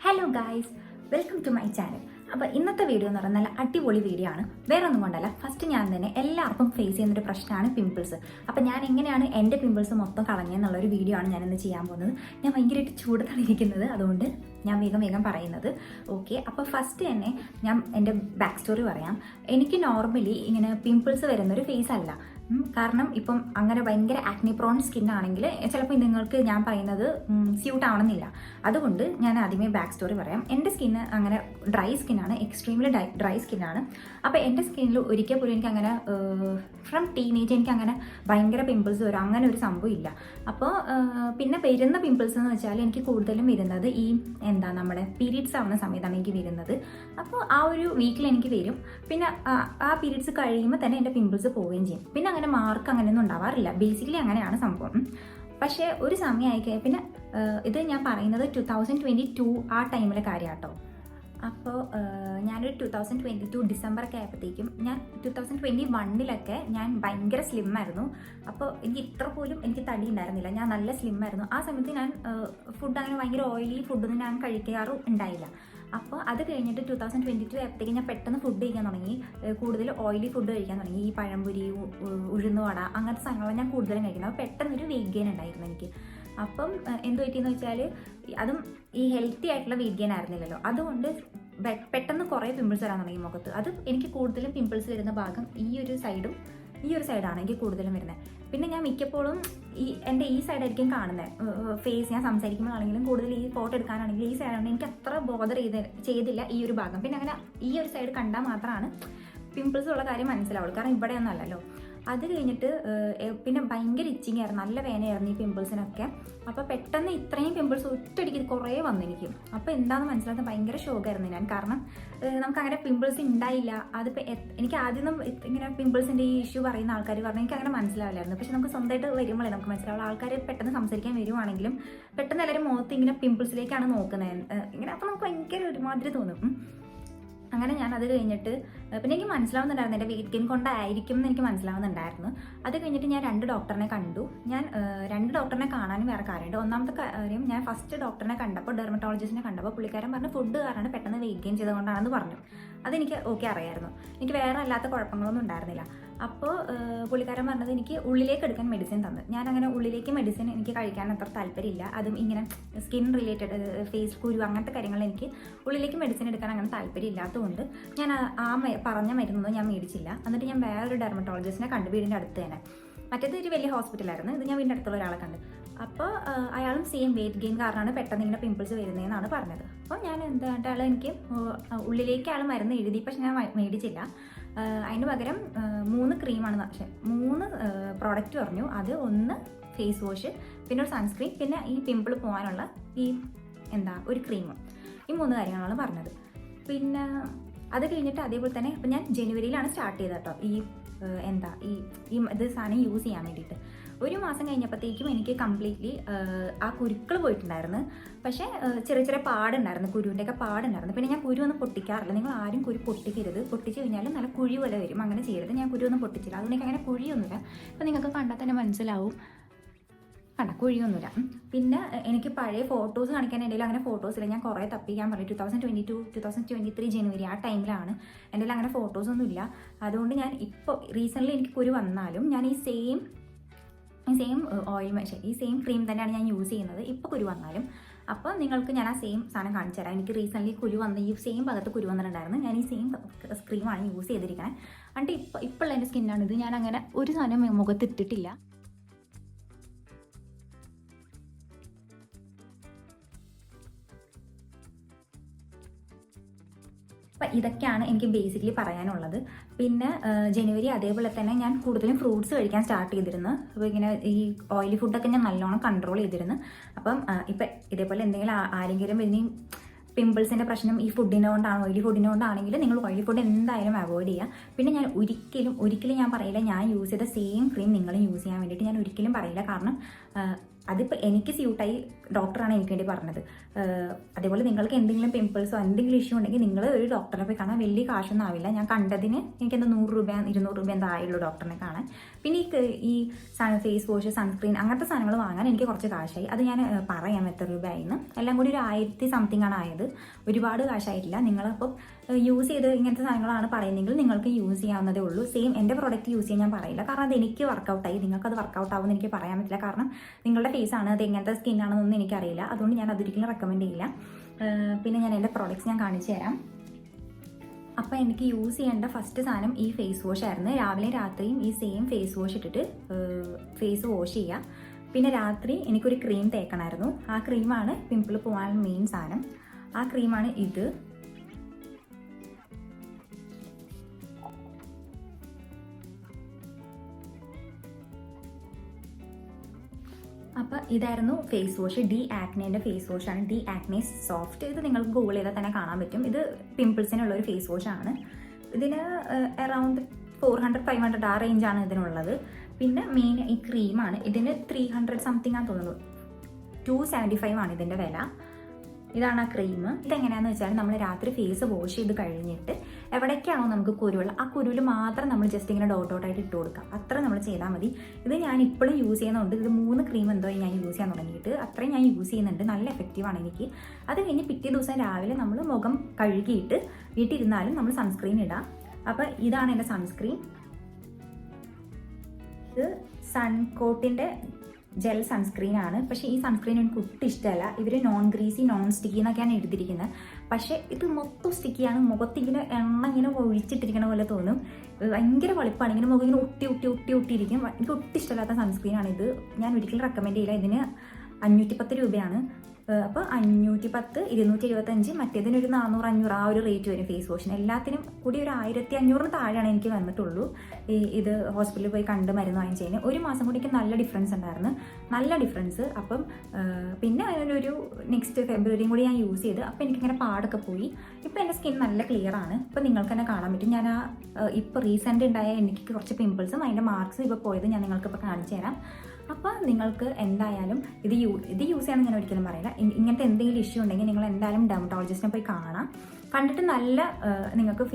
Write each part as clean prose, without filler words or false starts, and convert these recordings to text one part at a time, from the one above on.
Hello guys, welcome to my channel. അപ്പോൾ ഇന്നത്തെ video എന്ന് പറയുന്നത് നല്ല അടിപൊളി വീഡിയോ ആണ്. വേറെ ഒന്നും കൊണ്ടല്ല, ഫസ്റ്റ് ഞാൻ തന്നെ എല്ലാവർക്കും ഫേസ് ചെയ്യുന്നൊരു പ്രശ്നമാണ് പിമ്പിൾസ്. അപ്പോൾ ഞാൻ എങ്ങനെയാണ് എൻ്റെ പിമ്പിൾസ് മൊത്തം കളഞ്ഞെന്നുള്ളൊരു വീഡിയോ ആണ് ഞാനിന്ന് ചെയ്യാൻ പോകുന്നത്. ഞാൻ ഭയങ്കരമായിട്ട് ചൂട് തളിയിരിക്കുന്നത്, അതുകൊണ്ട് ഞാൻ വേഗം പറയുന്നത്. ഓക്കെ, അപ്പോൾ ഫസ്റ്റ് തന്നെ ഞാൻ എൻ്റെ ബാക്ക് സ്റ്റോറി പറയാം. എനിക്ക് നോർമലി ഇങ്ങനെ പിമ്പിൾസ് വരുന്നൊരു ഫേസ് അല്ല. കാരണം ഇപ്പം അങ്ങനെ ഭയങ്കര ആക്നി പ്രോൺ സ്കിൻ ആണെങ്കിൽ ചിലപ്പോൾ നിങ്ങൾക്ക് ഞാൻ പറയുന്നത് സ്യൂട്ട് ആവണമെന്നില്ല. അതുകൊണ്ട് ഞാൻ ആദ്യമേ ബാക്ക് സ്റ്റോറി പറയാം. എൻ്റെ സ്കിന്ന് അങ്ങനെ ഡ്രൈ സ്കിന്നാണ്, എക്സ്ട്രീംലി ഡ്രൈ സ്കിന്നാണ്. അപ്പോൾ എൻ്റെ സ്കിന്നിൽ ഒരിക്കൽ പോലും എനിക്ക് അങ്ങനെ ഫ്രം ടീനേജ് എനിക്ക് അങ്ങനെ ഭയങ്കര പിമ്പിൾസ് വരും, അങ്ങനെ ഒരു സംഭവം ഇല്ല. അപ്പോൾ പിന്നെ വരുന്ന പിമ്പിൾസ് എന്ന് വെച്ചാൽ എനിക്ക് കൂടുതലും വരുന്നത് ഈ നമ്മുടെ പീരീഡ്സ് ആവുന്ന സമയത്താണ് എനിക്ക് വരുന്നത്. അപ്പോൾ ആ ഒരു വീക്കിൽ എനിക്ക് വരും. പിന്നെ ആ പീരീഡ്സ് കഴിയുമ്പോൾ തന്നെ എൻ്റെ പിമ്പിൾസ് പോവുകയും ചെയ്യും. പിന്നെ അങ്ങനെ മാർക്ക് അങ്ങനെയൊന്നും ഉണ്ടാവാറില്ല. ബേസിക്കലി അങ്ങനെയാണ് സംഭവം. പക്ഷേ ഒരു സമയമായി പിന്നെ ഇത് ഞാൻ പറയുന്നത് 2022 ആ ടൈമിലെ കാര്യമാട്ടോ. അപ്പോൾ ഞാനൊരു 2022 ഡിസംബറൊക്കെ ആയപ്പോഴത്തേക്കും ഞാൻ 2021 ഞാൻ ഭയങ്കര സ്ലിമ്മായിരുന്നു. അപ്പോൾ എനിക്ക് ഇത്ര പോലും എനിക്ക് തടി ഉണ്ടായിരുന്നില്ല, ഞാൻ നല്ല സ്ലിമ്മായിരുന്നു. ആ സമയത്ത് ഞാൻ ഫുഡ് അങ്ങനെ ഭയങ്കര ഓയിലി ഫുഡൊന്നും ഞാൻ കഴിക്കാറും ഉണ്ടായില്ല. അപ്പോൾ അത് കഴിഞ്ഞിട്ട് 2022 ആയപ്പോഴത്തേക്കും ഞാൻ പെട്ടെന്ന് ഫുഡ് കഴിക്കാൻ തുടങ്ങി, കൂടുതൽ ഓയിലി ഫുഡ് കഴിക്കാൻ തുടങ്ങി. ഈ പഴംപൊരി, ഉഴുന്നുവട അങ്ങനത്തെ സാധനങ്ങൾ ഞാൻ കൂടുതലും കഴിക്കുന്നത്. അപ്പോൾ പെട്ടെന്നൊരു വെയിറ്റ് ഗെയിൻ ഉണ്ടായിരുന്നു എനിക്ക്. അപ്പം എന്ത് പറ്റിയെന്ന് വെച്ചാൽ അതും ഈ ഹെൽത്തി ആയിട്ടുള്ള വെയിറ്റ് ഗെയിൻ ആയിരുന്നില്ലല്ലോ. അതുകൊണ്ട് പെട്ടെന്ന് കുറേ പിമ്പിൾസ് വരാൻ തുടങ്ങി മുഖത്ത്. അത് എനിക്ക് കൂടുതലും പിമ്പിൾസ് വരുന്ന ഭാഗം ഈ ഒരു സൈഡാണ് എനിക്ക് കൂടുതലും വരുന്നത്. പിന്നെ ഞാൻ മിക്കപ്പോഴും എൻ്റെ ഈ സൈഡായിരിക്കും കാണുന്നത് ഫേസ്. ഞാൻ സംസാരിക്കുമ്പോഴാണെങ്കിലും കൂടുതൽ ഈ ഫോട്ടോ എടുക്കാനാണെങ്കിലും ഈ സൈഡാണ്. എനിക്ക് അത്ര ബോധർ ചെയ്തില്ല ഈ ഒരു ഭാഗം. പിന്നെ അങ്ങനെ ഈ ഒരു സൈഡ് കണ്ടാൽ മാത്രമാണ് പിമ്പിൾസ് ഉള്ള കാര്യം മനസ്സിലാവുള്ളൂ, കാരണം ഇവിടെയൊന്നും അല്ലല്ലോ. അത് കഴിഞ്ഞിട്ട് പിന്നെ ഭയങ്കര ഇച്ചിങ് ആയിരുന്നു, നല്ല വേനയായിരുന്നു ഈ പിമ്പിൾസിനൊക്കെ. അപ്പോൾ പെട്ടെന്ന് ഇത്രയും പിമ്പിൾസ് ഒറ്റയടിക്ക് കുറേ വന്നെനിക്കും. അപ്പോൾ എന്താണെന്ന് മനസ്സിലാക്കുന്നത് ഭയങ്കര ഷോക്കായിരുന്നു ഞാൻ. കാരണം നമുക്കങ്ങനെ പിമ്പിൾസ് ഉണ്ടായില്ല. അതിപ്പോൾ എനിക്ക് ആദ്യമൊന്നും ഇങ്ങനെ പിമ്പിൾസിൻ്റെ ഈ ഇഷ്യൂ പറയുന്ന ആൾക്കാർ പറഞ്ഞാൽ എനിക്ക് അങ്ങനെ മനസ്സിലാവില്ലായിരുന്നു. പക്ഷെ നമുക്ക് സ്വന്തമായിട്ട് വരുമ്പോഴേ നമുക്ക് മനസ്സിലാവുള്ളൂ. ആൾക്കാർ പെട്ടെന്ന് സംസാരിക്കാൻ വരുവാണെങ്കിലും പെട്ടെന്ന് എല്ലാവരും മുഖത്ത് ഇങ്ങനെ പിമ്പിൾസിലേക്കാണ് നോക്കുന്നത് ഇങ്ങനെ. അപ്പോൾ നമുക്ക് ഭയങ്കര ഒരുമാതിരി തോന്നും. അങ്ങനെ ഞാൻ അത് കഴിഞ്ഞിട്ട് പിന്നെ എനിക്ക് മനസ്സിലാവുന്നുണ്ടായിരുന്നു എൻ്റെ വെയിറ്റ് ഗെയിൻ കൊണ്ടായിരിക്കും എന്ന് എനിക്ക് മനസ്സിലാവുന്നുണ്ടായിരുന്നു. അത് കഴിഞ്ഞിട്ട് ഞാൻ 2 ഡോക്ടറിനെ കണ്ടു. ഞാൻ 2 ഡോക്ടറിനെ കാണാനും വേറെ കാര്യമുണ്ട്. ഒന്നാമത്തെ കാര്യം, ഞാൻ ഫസ്റ്റ് ഡോക്ടറിനെ കണ്ടപ്പോൾ, ഡെർമറ്റോളജിസ്റ്റിനെ കണ്ടപ്പോൾ പുള്ളിക്കാരൻ പറഞ്ഞു ഫുഡ് കാരണം പെട്ടെന്ന് വെയിറ്റ് ഗെയിൻ ചെയ്തുകൊണ്ടാണെന്ന് പറഞ്ഞു. അതെനിക്ക് ഓക്കെ അറിയായിരുന്നു. എനിക്ക് വേറെ അല്ലാത്ത കുഴപ്പങ്ങളൊന്നും ഉണ്ടായിരുന്നില്ല. അപ്പോൾ പുള്ളിക്കാരൻ പറഞ്ഞത് എനിക്ക് ഉള്ളിലേക്ക് എടുക്കാൻ മെഡിസിൻ തന്നു. ഞാൻ അങ്ങനെ ഉള്ളിലേക്ക് മെഡിസിൻ എനിക്ക് കഴിക്കാൻ അത്ര താല്പര്യമില്ല. അതും ഇങ്ങനെ സ്കിൻ റിലേറ്റഡ്, ഫേസ് കുരു അങ്ങനത്തെ കാര്യങ്ങൾ എനിക്ക് ഉള്ളിലേക്ക് മെഡിസിൻ എടുക്കാൻ അങ്ങനെ താല്പര്യം ഇല്ലാത്തതുകൊണ്ട് ഞാൻ ആ പറഞ്ഞ മരുന്നൊന്നും ഞാൻ മേടിച്ചില്ല. എന്നിട്ട് ഞാൻ വേറൊരു ഡെർമറ്റോളജിസ്റ്റിനെ കണ്ടു, വീടിൻ്റെ അടുത്ത് തന്നെ. മറ്റേത് ഒരു വലിയ ഹോസ്പിറ്റലായിരുന്നു, ഇത് ഞാൻ വീടിൻ്റെ അടുത്തുള്ള ഒരാളെ കണ്ടു. അപ്പോൾ അയാളും സെയിം വെയിറ്റ് ഗെയിൻ കാരണമാണ് പെട്ടെന്ന് ഇങ്ങനെ പിമ്പിൾസ് വരുന്നതെന്നാണ് പറഞ്ഞത്. അപ്പോൾ ഞാൻ അയാൾ എനിക്ക് ഉള്ളിലേക്ക് അയാൾ മരുന്ന് എഴുതി, പക്ഷെ ഞാൻ മേടിച്ചില്ല. അതിന് പകരം 3 ക്രീമാണ്, പക്ഷേ 3 പ്രോഡക്റ്റ് പറഞ്ഞു. അത് ഒന്ന് ഫേസ് വാഷ്, പിന്നെ ഒരു സൺസ്ക്രീൻ, പിന്നെ ഈ പിമ്പിൾ പോകാനുള്ള ഒരു ക്രീമും. ഈ 3 കാര്യങ്ങളാണ് പറഞ്ഞത്. പിന്നെ അത് കഴിഞ്ഞിട്ട് അതേപോലെ തന്നെ ഇപ്പം ഞാൻ ജനുവരിയിലാണ് സ്റ്റാർട്ട് ചെയ്തത് കേട്ടോ ഇത് സാധനം യൂസ് ചെയ്യാൻ വേണ്ടിയിട്ട്. 1 മാസം കഴിഞ്ഞപ്പോഴത്തേക്കും എനിക്ക് കംപ്ലീറ്റ്ലി ആ കുരുക്കൾ പോയിട്ടുണ്ടായിരുന്നു. പക്ഷേ ചെറിയ പാടുണ്ടായിരുന്നു, കുരുവിൻ്റെയൊക്കെ പാടുണ്ടായിരുന്നു. പിന്നെ ഞാൻ കുരു ഒന്നും പൊട്ടിക്കാറില്ല. നിങ്ങൾ ആരും കുരു പൊട്ടിക്കരുത്. പൊട്ടിച്ച് കഴിഞ്ഞാൽ നല്ല കുഴി പോലെ വരും, അങ്ങനെ ചെയ്യരുത്. ഞാൻ കുരു ഒന്നും പൊട്ടിച്ചില്ല, അതുകൊണ്ട് എനിക്ക് അങ്ങനെ കുഴിയൊന്നുമില്ല. ഇപ്പം നിങ്ങൾക്ക് കണ്ടാൽ തന്നെ മനസ്സിലാവും, കുഴിയൊന്നുമില്ല. പിന്നെ എനിക്ക് പഴയ ഫോട്ടോസ് കാണിക്കാൻ എൻ്റെ അങ്ങനെ ഫോട്ടോസില്ല. ഞാൻ കുറേ തപ്പിക്കാൻ പറയും. 2022 2023 ജനുവരി ആ ടൈമിലാണ് എൻ്റെ അങ്ങനെ ഫോട്ടോസൊന്നുമില്ല. അതുകൊണ്ട് ഞാൻ ഇപ്പോൾ റീസെൻ്റ്ലി എനിക്ക് കുരു വന്നാലും ഞാൻ ഈ സെയിം ഈ സെയിം ക്രീം തന്നെയാണ് ഞാൻ യൂസ് ചെയ്യുന്നത് ഇപ്പോൾ കുരു വന്നാലും. അപ്പോൾ നിങ്ങൾക്ക് ഞാൻ ആ സെയിം സാധനം കാണിച്ചു തരാം. എനിക്ക് റീസെൻ്റ്ലി കുരു വന്ന് ഈ സെയിം ഭാഗത്ത് കുരു വന്നിട്ടുണ്ടായിരുന്നു. ഞാൻ ഈ സെയിം ക്രീമാണ് യൂസ് ചെയ്തിരിക്കുന്നത്. എന്നിട്ട് ഇപ്പോൾ എൻ്റെ സ്കിന്നാണിത്. ഞാൻ അങ്ങനെ ഒരു സാധനം മുഖത്ത് ഇട്ടിട്ടില്ല. അപ്പം ഇതൊക്കെയാണ് എനിക്ക് ബേസിക്കലി പറയാനുള്ളത്. പിന്നെ ജനുവരി അതേപോലെ തന്നെ ഞാൻ കൂടുതലും ഫ്രൂട്ട്സ് കഴിക്കാൻ സ്റ്റാർട്ട് ചെയ്തിരുന്നു. അപ്പോൾ ഇങ്ങനെ ഈ ഓയിലി ഫുഡൊക്കെ ഞാൻ നല്ലോണം കൺട്രോൾ ചെയ്തിരുന്നു. അപ്പം ഇപ്പം ഇതേപോലെ എന്തെങ്കിലും ആരെങ്കിലും ഇനി പിമ്പിൾസിൻ്റെ പ്രശ്നം ഈ ഫുഡിനെ കൊണ്ടാണ്, ഓയിലി ഫുഡിനെ കൊണ്ടാണെങ്കിൽ നിങ്ങൾ ഓയിലി ഫുഡ് എന്തായാലും അവോയ്ഡ് ചെയ്യുക. പിന്നെ ഞാൻ ഒരിക്കലും ഞാൻ പറയില്ല ഞാൻ യൂസ് ചെയ്ത സെയിം ക്രീം നിങ്ങളും യൂസ് ചെയ്യാൻ വേണ്ടിയിട്ട് ഞാൻ ഒരിക്കലും പറയില്ല. കാരണം അതിപ്പോൾ എനിക്ക് സ്യൂട്ടായി ഡോക്ടറാണ് എനിക്ക് വേണ്ടി പറഞ്ഞത്. അതേപോലെ നിങ്ങൾക്ക് എന്തെങ്കിലും പിമ്പിൾസോ എന്തെങ്കിലും ഇഷ്യൂ ഉണ്ടെങ്കിൽ നിങ്ങൾ ഒരു ഡോക്ടറെ പോയി കാണാൻ വലിയ കാശൊന്നും ആവില്ല. ഞാൻ കണ്ടതിന് എനിക്കെന്താ 100 രൂപ 200 രൂപ എന്താ ആയുള്ളൂ ഡോക്ടറിനെ കാണാൻ. പിന്നെ ഈ ഫേസ് വാഷ്, സൺസ്ക്രീൻ അങ്ങനത്തെ സാധനങ്ങൾ വാങ്ങാൻ എനിക്ക് കുറച്ച് കാശായി. അത് ഞാൻ പറയാം എത്ര രൂപയായിന്ന്. എല്ലാം കൂടി ഒരു 1000 സംതിങ് ആണ് ആയത്. ഒരുപാട് കാശായിട്ടില്ല. നിങ്ങളപ്പം യൂസ് ചെയ്ത് ഇങ്ങനത്തെ സാധനങ്ങളാണ് പറയുന്നതെങ്കിൽ നിങ്ങൾക്ക് യൂസ് ചെയ്യാവുന്നതേ ഉള്ളൂ. സെയിം എൻ്റെ പ്രോഡക്റ്റ് യൂസ് ചെയ്യാൻ ഞാൻ പറയില്ല, കാരണം അത് എനിക്ക് വർക്കൗട്ടായി. നിങ്ങൾക്കത് വർക്കൗട്ട് ആവുമെന്ന് എനിക്ക് പറയാൻ പറ്റില്ല, കാരണം നിങ്ങളുടെ ഫേസാണ്, അത് എങ്ങനത്തെ സ്കിന്നാണെന്നൊന്നും എനിക്കറിയില്ല. അതുകൊണ്ട് ഞാൻ അതൊരിക്കലും റെക്കമെൻഡ് ചെയ്യില്ല. പിന്നെ ഞാൻ എൻ്റെ പ്രോഡക്റ്റ്സ് ഞാൻ കാണിച്ചു തരാം. അപ്പോൾ എനിക്ക് യൂസ് ചെയ്യേണ്ട ഫസ്റ്റ് സാധനം ഈ ഫേസ് വാഷ് ആയിരുന്നു. രാവിലെയും രാത്രിയും ഈ സെയിം ഫേസ് വാഷ് ഇട്ടിട്ട് ഫേസ് വാഷ് ചെയ്യുക. പിന്നെ രാത്രി എനിക്കൊരു ക്രീം തേക്കണമായിരുന്നു. ആ ക്രീമാണ് പിമ്പിൾ പോകാൻ മെയിൻ സാധനം. ആ ക്രീമാണ് ഇത്. അപ്പോൾ ഇതായിരുന്നു ഫേസ് വാഷ്. ഡി ആക്നേൻ്റെ ഫേസ് വാഷാണ്. D acne soft. ഇത് നിങ്ങൾക്ക് ഗൂഗിൾ ചെയ്താൽ തന്നെ കാണാൻ പറ്റും. ഇത് പിമ്പിൾസിനുള്ളൊരു ഫേസ് വാഷാണ്. ഇതിന് അറൗണ്ട് 400-500 ആ റേഞ്ചാണ് ഇതിനുള്ളത്. പിന്നെ മെയിൻ ഈ ക്രീമാണ്. ഇതിന് 300 സംതിങ് ആണെന്ന് തോന്നുന്നു. 275 ആണ് ഇതിൻ്റെ വില. ഇതാണ് ആ ക്രീം. ഇതെങ്ങനെയാണെന്ന് വെച്ചാൽ നമ്മൾ രാത്രി ഫേസ് വാഷ് ചെയ്ത് കഴിഞ്ഞിട്ട് എവിടേക്കാണോ നമുക്ക് കുരുവുള്ള ആ കുരുവിൽ മാത്രം നമ്മൾ ജസ്റ്റ് ഇങ്ങനെ ഡോട്ടായിട്ട് ഇട്ട് കൊടുക്കുക. അത്ര നമ്മൾ ചെയ്താൽ മതി. ഇത് ഞാൻ ഇപ്പോഴും യൂസ് ചെയ്യുന്നുണ്ട്. ഇത് 3 ക്രീം എന്തോ ഞാൻ യൂസ് ചെയ്യാൻ തുടങ്ങിയിട്ട്. അത്രയും ഞാൻ യൂസ് ചെയ്യുന്നുണ്ട്. നല്ല എഫക്റ്റീവാണ് എനിക്ക്. അത് കഴിഞ്ഞ് പിറ്റേ ദിവസം രാവിലെ നമ്മൾ മുഖം കഴുകിയിട്ട് വീട്ടിലിരുന്നാലും നമ്മൾ സൺസ്ക്രീൻ ഇടാം. അപ്പോൾ ഇതാണ് എൻ്റെ സൺസ്ക്രീൻ. ഇത് സൺകോട്ടിൻ്റെ ജെൽ സൺസ്ക്രീൻ ആണ്. പക്ഷേ ഈ സൺസ്ക്രീൻ എനിക്ക് ഒട്ടും ഇഷ്ടമല്ല. ഇവർ നോൺ ഗ്രീസി നോൺ സ്റ്റിക്കി എന്നൊക്കെയാണ് എഴുതിയിരിക്കുന്നത്. പക്ഷേ ഇത് മൊത്തം സ്റ്റിക്കിയാണ്. മുഖത്തിങ്ങനെ എണ്ണ ഇങ്ങനെ ഒഴിച്ചിട്ടിരിക്കണ പോലെ തോന്നും. ഭയങ്കര വെളുപ്പാണ്. ഇങ്ങനെ മുഖം ഇങ്ങനെ ഒട്ടിയിരിക്കും. എനിക്ക് ഒട്ടും ഇഷ്ടമില്ലാത്ത സൺസ്ക്രീനാണ് ഇത്. ഞാൻ ഒരിക്കലും റെക്കമെൻഡ് ചെയ്യില്ല. ഇതിന് 510 രൂപയാണ്. അപ്പോൾ 510, 275, മറ്റേതിനൊരു 400-500 ആ ഒരു റേറ്റ് വരും ഫേസ് വാഷിന്. എല്ലാത്തിനും കൂടി ഒരു 1500 താഴെയാണ് എനിക്ക് വന്നിട്ടുള്ളൂ. ഇത് ഹോസ്പിറ്റലിൽ പോയി കണ്ട് മരുന്ന് വാങ്ങിച്ചതിന് 1 മാസം കൂടി എനിക്ക് നല്ല ഡിഫറൻസ് ഉണ്ടായിരുന്നു. നല്ല ഡിഫറൻസ്. അപ്പം പിന്നെ അതിനൊരു നെക്സ്റ്റ് ഫെബ്രുവരിയും കൂടി ഞാൻ യൂസ് ചെയ്ത്. അപ്പോൾ എനിക്കിങ്ങനെ പാടൊക്കെ പോയി. ഇപ്പോൾ എൻ്റെ സ്കിൻ നല്ല ക്ലിയർ ആണ്. ഇപ്പോൾ നിങ്ങൾക്ക് തന്നെ കാണാൻ പറ്റും. ഞാൻ ഇപ്പോൾ റീസെൻ്റ് ഉണ്ടായ എനിക്ക് കുറച്ച് പിമ്പിൾസും അതിൻ്റെ മാർക്സും ഇപ്പോൾ പോയത് ഞാൻ നിങ്ങൾക്കിപ്പോൾ കാണിച്ചു തരാം. അപ്പോൾ നിങ്ങൾക്ക് എന്തായാലും ഇത് യൂസ് ചെയ്യാൻ ഞാൻ ഒരിക്കലും പറയില്ല. ഇങ്ങനത്തെ എന്തെങ്കിലും ഇഷ്യൂ ഉണ്ടെങ്കിൽ നിങ്ങൾ എന്തായാലും ഡെർമറ്റോളജിസ്റ്റിനെ പോയി കാണാം. കണ്ടിട്ട് നല്ല നിങ്ങൾക്ക്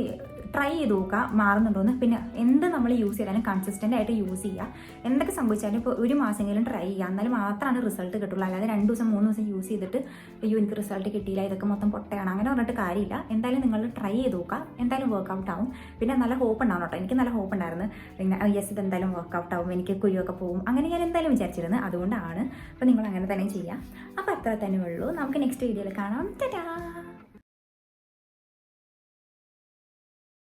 ട്രൈ ചെയ്ത് നോക്കുക മാറുന്നുണ്ടോയെന്ന്. പിന്നെ എന്ത് നമ്മൾ യൂസ് ചെയ്താലും കൺസിസ്റ്റൻ്റ് ആയിട്ട് യൂസ് ചെയ്യുക. എന്തൊക്കെ സംഭവിച്ചാലും ഇപ്പോൾ 1 മാസമെങ്കിലും ട്രൈ ചെയ്യുക. എന്നാലും മാത്രമാണ് റിസൾട്ട് കിട്ടുള്ളൂ. അല്ലാതെ 2 ദിവസം 3 ദിവസം യൂസ് ചെയ്തിട്ട് അയ്യോ എനിക്ക് റിസൾട്ട് കിട്ടിയില്ല, ഇതൊക്കെ മൊത്തം പൊട്ടയാണ്, അങ്ങനെ പറഞ്ഞിട്ട് കാര്യമില്ല. എന്തായാലും നിങ്ങൾ ട്രൈ ചെയ്ത് നോക്കുക. എന്തായാലും വർക്കൗട്ട് ആവും. പിന്നെ നല്ല ഹോപ്പ് ഉണ്ടാവും കേട്ടോ. എനിക്ക് നല്ല ഹോപ്പ് ഉണ്ടായിരുന്നു. പിന്നെ യെസ് ഇത് എന്തായാലും വർക്കൗട്ട് ആവും, എനിക്ക് കുരുവൊക്കെ പോകും, അങ്ങനെ ഞാൻ എന്തായാലും വിചാരിച്ചിരുന്നു. അതുകൊണ്ടാണ്. അപ്പോൾ നിങ്ങൾ അങ്ങനെ തന്നെ ചെയ്യുക. അപ്പോൾ അത്ര തന്നെ ഉള്ളൂ. നമുക്ക് നെക്സ്റ്റ് വീഡിയോയിൽ കാണാം. ടാറ്റാ.